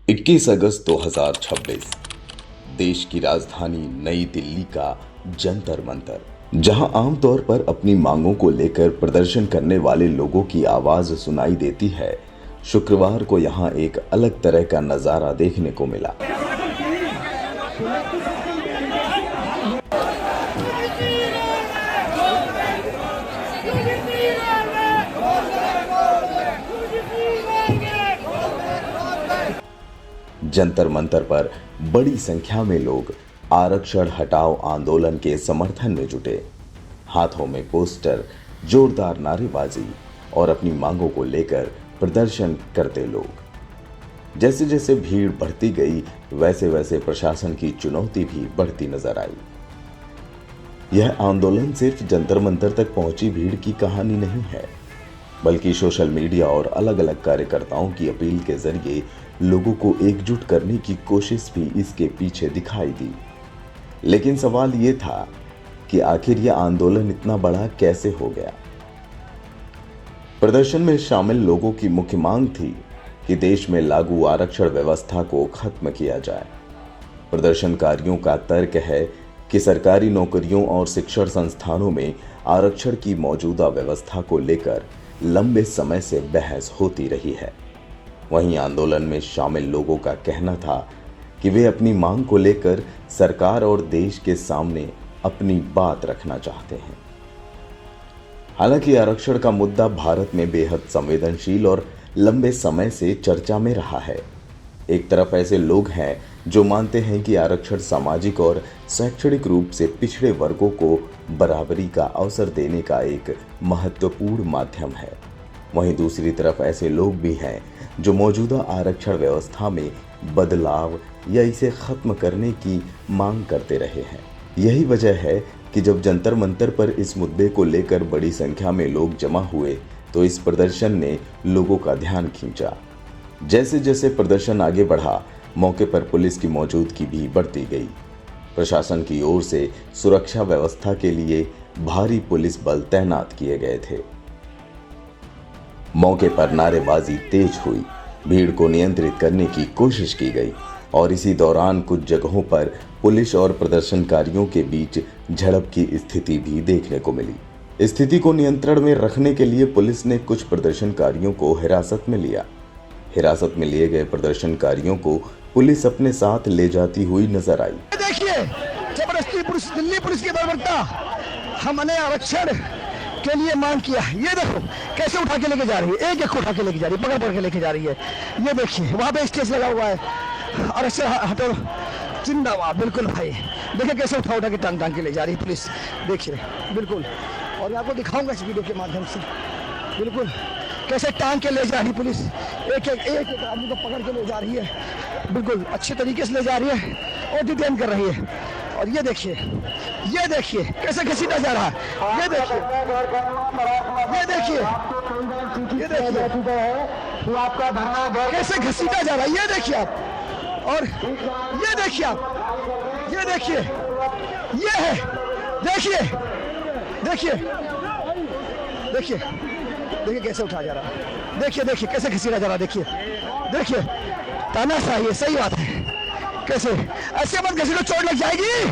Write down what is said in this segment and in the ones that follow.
21 अगस्त 2026 देश की राजधानी नई दिल्ली का जंतर मंतर, जहां आमतौर पर अपनी मांगों को लेकर प्रदर्शन करने वाले लोगों की आवाज सुनाई देती है, शुक्रवार को यहां एक अलग तरह का नजारा देखने को मिला। जंतर मंतर पर बड़ी संख्या में लोग आरक्षण हटाओ आंदोलन के समर्थन में जुटे। हाथों में पोस्टर, जोरदार नारेबाजी और अपनी मांगों को लेकर प्रदर्शन करते लोग। जैसे जैसे भीड़ बढ़ती गई, वैसे वैसे प्रशासन की चुनौती भी बढ़ती नजर आई। यह आंदोलन सिर्फ जंतर मंतर तक पहुंची भीड़ की कहानी नहीं है, बल्कि सोशल मीडिया और अलग अलग कार्यकर्ताओं की अपील के जरिए लोगों को एकजुट करने की कोशिश भी इसके पीछे दिखाई दी। लेकिन सवाल ये था कि आखिर यह आंदोलन इतना बड़ा कैसे हो गया। प्रदर्शन में शामिल लोगों की मुख्य मांग थी कि देश में लागू आरक्षण व्यवस्था को खत्म किया जाए। प्रदर्शनकारियों का तर्क है कि सरकारी नौकरियों और शिक्षण संस्थानों में आरक्षण की मौजूदा व्यवस्था को लेकर लंबे समय से बहस होती रही है। वहीं आंदोलन में शामिल लोगों का कहना था कि वे अपनी मांग को लेकर सरकार और देश के सामने अपनी बात रखना चाहते हैं। हालांकि आरक्षण का मुद्दा भारत में बेहद संवेदनशील और लंबे समय से चर्चा में रहा है। एक तरफ ऐसे लोग हैं जो मानते हैं कि आरक्षण सामाजिक और शैक्षणिक रूप से पिछड़े वर्गों को बराबरी का अवसर देने का एक महत्वपूर्ण माध्यम है। वहीं दूसरी तरफ ऐसे लोग भी हैं जो मौजूदा आरक्षण व्यवस्था में बदलाव या इसे खत्म करने की मांग करते रहे हैं। यही वजह है कि जब जंतर मंतर पर इस मुद्दे को लेकर बड़ी संख्या में लोग जमा हुए तो इस प्रदर्शन ने लोगों का ध्यान खींचा। जैसे जैसे प्रदर्शन आगे बढ़ा, मौके पर पुलिस की मौजूदगी भी बढ़ती गई। प्रशासन की ओर से सुरक्षा व्यवस्था के लिए भारी पुलिस बल तैनात किए गए थे। मौके पर नारेबाजी तेज हुई, भीड़ को नियंत्रित करने की कोशिश की गई और इसी दौरान कुछ जगहों पर पुलिस और प्रदर्शनकारियों के बीच झड़प की स्थिति भी देखने को मिली। स्थिति को नियंत्रण में रखने के लिए पुलिस ने कुछ प्रदर्शनकारियों को हिरासत में लिया। हिरासत में लिए गए प्रदर्शनकारियों को पुलिस अपने साथ ले जाती हुई नजर आई। देखिए, जबरदस्ती पुलिस, दिल्ली पुलिस की बर्बरता हमने आरक्षण के लिए मांग किया। ये देखो कैसे उठा के लेके जा रही है, एक एक उठा के लेके जा रही है, पकड़ पकड़ के लेके जा रही है। ये देखिए वहां पे स्टेज लगा हुआ है और ऐसे हटो जिंदाबाद, बिल्कुल भाई। देखिए कैसे उठा उठा के टांग टांग के ले जा रही है पुलिस, देखिए बिल्कुल। और मैं आपको दिखाऊंगा इस वीडियो के माध्यम से बिल्कुल कैसे टांग के ले जा रही पुलिस, एक एक आदमी को पकड़ के ले जा रही है, बिल्कुल अच्छे तरीके से ले जा रही है और डिटेन कर रही है। और ये देखिए कैसे घसीटा जा रहा है। ये देखिए कैसे घसीटा जा रहा है, ये देखिए आप। और ये देखिए आप, ये है, देखिए कैसे उठा जा रहा है। देखिए कैसे घसीटा जा रहा है। देखिए तानाशाही है, सही बात है। कैसे ऐसे मत घसीटो, चोट लग जाएगी।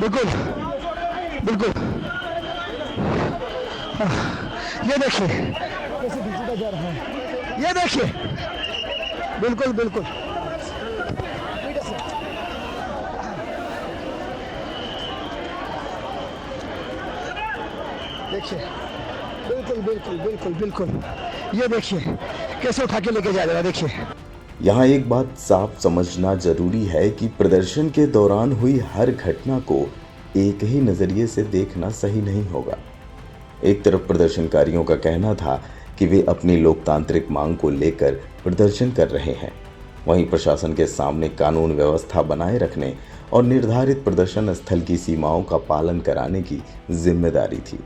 बिल्कुल ये देखिए कैसे घसीटा जा रहा है। ये देखिए बिल्कुल देखिए बिल्कुल ये देखिए कैसे उठा के लेके जा रहा है। देखिए यहाँ एक बात साफ समझना जरूरी है कि प्रदर्शन के दौरान हुई हर घटना को एक ही नजरिए से देखना सही नहीं होगा। एक तरफ प्रदर्शनकारियों का कहना था कि वे अपनी लोकतांत्रिक मांग को लेकर प्रदर्शन कर रहे हैं, वहीं प्रशासन के सामने कानून व्यवस्था बनाए रखने और निर्धारित प्रदर्शन स्थल की सीमाओं का पालन कराने की जिम्मेदारी थी।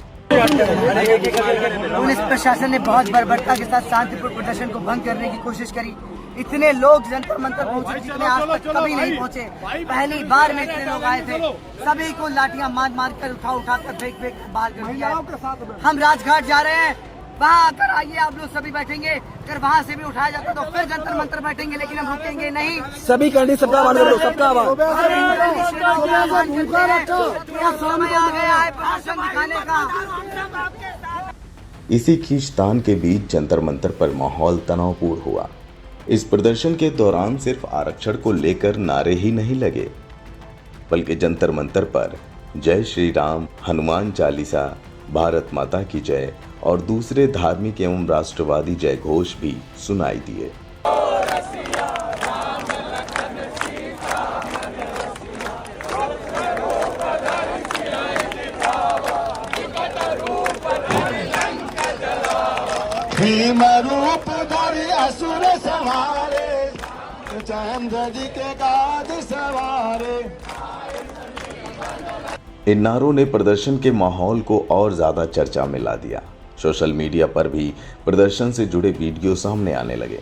पुलिस प्रशासन ने बहुत बर्बरता के साथ शांतिपूर्ण प्रदर्शन को भंग करने की कोशिश करी। इतने लोग जंतर मंतर पहुंचे जितने आज तक कभी नहीं पहुंचे। पहली बार में इतने लोग आए थे, सभी को लाठियां मार मार कर उठा कर फेंक बाहर कर दिया। हम राजघाट जा रहे हैं, वहाँ आकर आइए आप लोग सभी बैठेंगे, अगर वहाँ से भी उठाया जाता तो फिर जंतर मंतर बैठेंगे, लेकिन हम रुकेंगे नहीं। सभी कैंडिडेट सबका आवाज करो, सबका आवाज। समय आ गया है प्रदर्शन दिखाने का। इसी खींचतान के बीच जंतर मंतर पर माहौल तनावपूर्ण हुआ। इस प्रदर्शन के दौरान सिर्फ आरक्षण को लेकर नारे ही नहीं लगे, बल्कि जंतर मंतर पर जय श्री राम, हनुमान चालीसा, भारत माता की जय और दूसरे धार्मिक एवं राष्ट्रवादी जय घोष भी सुनाई दिए। भीम रूप धरि असुर संहारे, चंद्र जी के गाद सवारे। इन नारों ने प्रदर्शन के माहौल को और ज्यादा चर्चा में ला दिया। सोशल मीडिया पर भी प्रदर्शन से जुड़े वीडियो सामने आने लगे।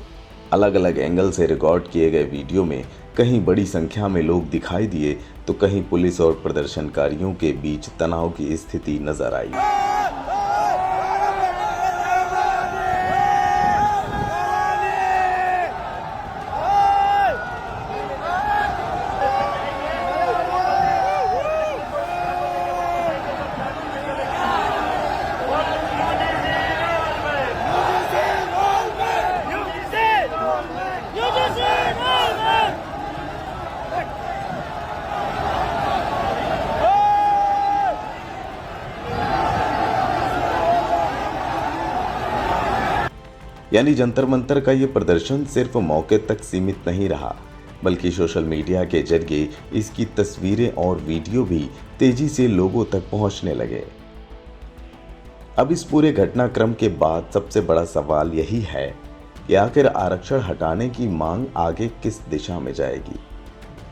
अलग अलग एंगल से रिकॉर्ड किए गए वीडियो में कहीं बड़ी संख्या में लोग दिखाई दिए तो कहीं पुलिस और प्रदर्शनकारियों के बीच तनाव की स्थिति नजर आई। यानी जंतर मंतर का ये प्रदर्शन सिर्फ मौके तक सीमित नहीं रहा, बल्कि सोशल मीडिया के जरिए इसकी तस्वीरें और वीडियो भी तेजी से लोगों तक पहुंचने लगे। अब इस पूरे घटनाक्रम के बाद सबसे बड़ा सवाल यही है कि आखिर आरक्षण हटाने की मांग आगे किस दिशा में जाएगी।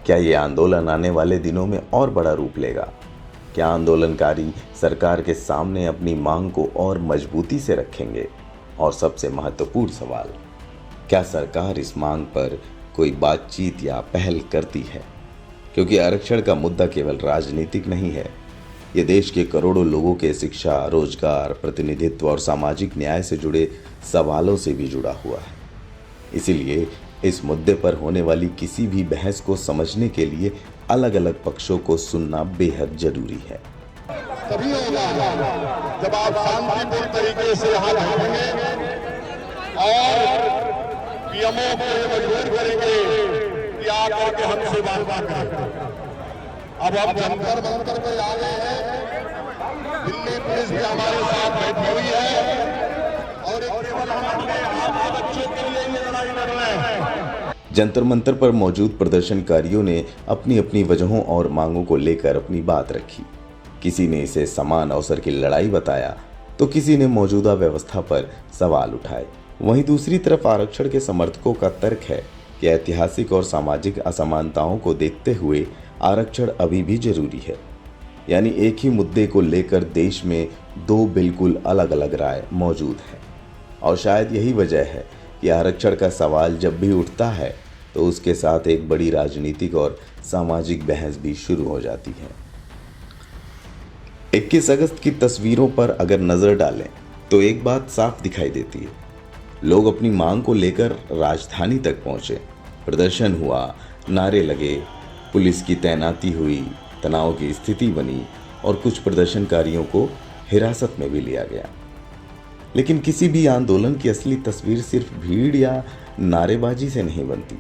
क्या ये आंदोलन आने वाले दिनों में और बड़ा रूप लेगा? क्या आंदोलनकारी सरकार के सामने अपनी मांग को और मजबूती से रखेंगे? और सबसे महत्वपूर्ण सवाल, क्या सरकार इस मांग पर कोई बातचीत या पहल करती है? क्योंकि आरक्षण का मुद्दा केवल राजनीतिक नहीं है, ये देश के करोड़ों लोगों के शिक्षा, रोजगार, प्रतिनिधित्व और सामाजिक न्याय से जुड़े सवालों से भी जुड़ा हुआ है। इसीलिए इस मुद्दे पर होने वाली किसी भी बहस को समझने के लिए अलग अलग पक्षों को सुनना बेहद जरूरी है। तभी होगा जब आप शांतिपूर्ण तरीके से हाथ उठाएंगे और पीएमओ को मजबूर करेंगे कि आकर के हमसे बात करें। अब हम जंतर मंतर पे आ गए हैं, दिल्ली पुलिस भी हमारे साथ बैठी हुई है और केवल हम अपने आप बच्चों के लिए लड़ाई लड़ रहे हैं। जंतर मंतर पर मौजूद प्रदर्शनकारियों ने अपनी अपनी वजहों और मांगों को लेकर अपनी बात रखी। किसी ने इसे समान अवसर की लड़ाई बताया तो किसी ने मौजूदा व्यवस्था पर सवाल उठाए। वहीं दूसरी तरफ आरक्षण के समर्थकों का तर्क है कि ऐतिहासिक और सामाजिक असमानताओं को देखते हुए आरक्षण अभी भी जरूरी है। यानी एक ही मुद्दे को लेकर देश में दो बिल्कुल अलग अलग राय मौजूद है। और शायद यही वजह है कि आरक्षण का सवाल जब भी उठता है तो उसके साथ एक बड़ी राजनीतिक और सामाजिक बहस भी शुरू हो जाती है। 21 अगस्त की तस्वीरों पर अगर नजर डालें तो एक बात साफ दिखाई देती है। लोग अपनी मांग को लेकर राजधानी तक पहुंचे, प्रदर्शन हुआ, नारे लगे, पुलिस की तैनाती हुई, तनाव की स्थिति बनी और कुछ प्रदर्शनकारियों को हिरासत में भी लिया गया। लेकिन किसी भी आंदोलन की असली तस्वीर सिर्फ भीड़ या नारेबाजी से नहीं बनती।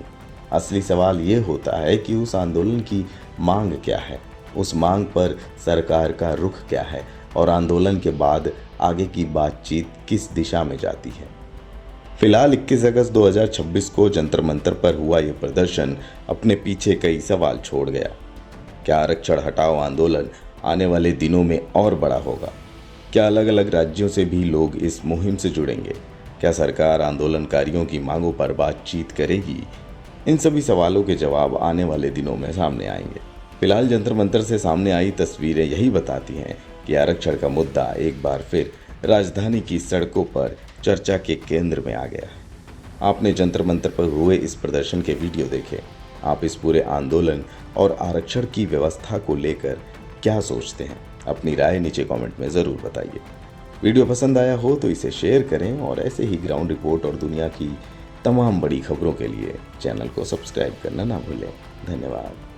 असली सवाल ये होता है कि उस आंदोलन की मांग क्या है, उस मांग पर सरकार का रुख क्या है और आंदोलन के बाद आगे की बातचीत किस दिशा में जाती है। फिलहाल 21 अगस्त 2026 को जंतर मंतर पर हुआ यह प्रदर्शन अपने पीछे कई सवाल छोड़ गया। क्या आरक्षण हटाओ आंदोलन आने वाले दिनों में और बड़ा होगा? क्या अलग अलग राज्यों से भी लोग इस मुहिम से जुड़ेंगे? क्या सरकार आंदोलनकारियों की मांगों पर बातचीत करेगी? इन सभी सवालों के जवाब आने वाले दिनों में सामने आएंगे। फिलहाल जंतर मंतर से सामने आई तस्वीरें यही बताती हैं कि आरक्षण का मुद्दा एक बार फिर राजधानी की सड़कों पर चर्चा के केंद्र में आ गया है। आपने जंतर मंतर पर हुए इस प्रदर्शन के वीडियो देखे। आप इस पूरे आंदोलन और आरक्षण की व्यवस्था को लेकर क्या सोचते हैं? अपनी राय नीचे कमेंट में ज़रूर बताइए। वीडियो पसंद आया हो तो इसे शेयर करें और ऐसे ही ग्राउंड रिपोर्ट और दुनिया की तमाम बड़ी खबरों के लिए चैनल को सब्सक्राइब करना ना भूलें। धन्यवाद।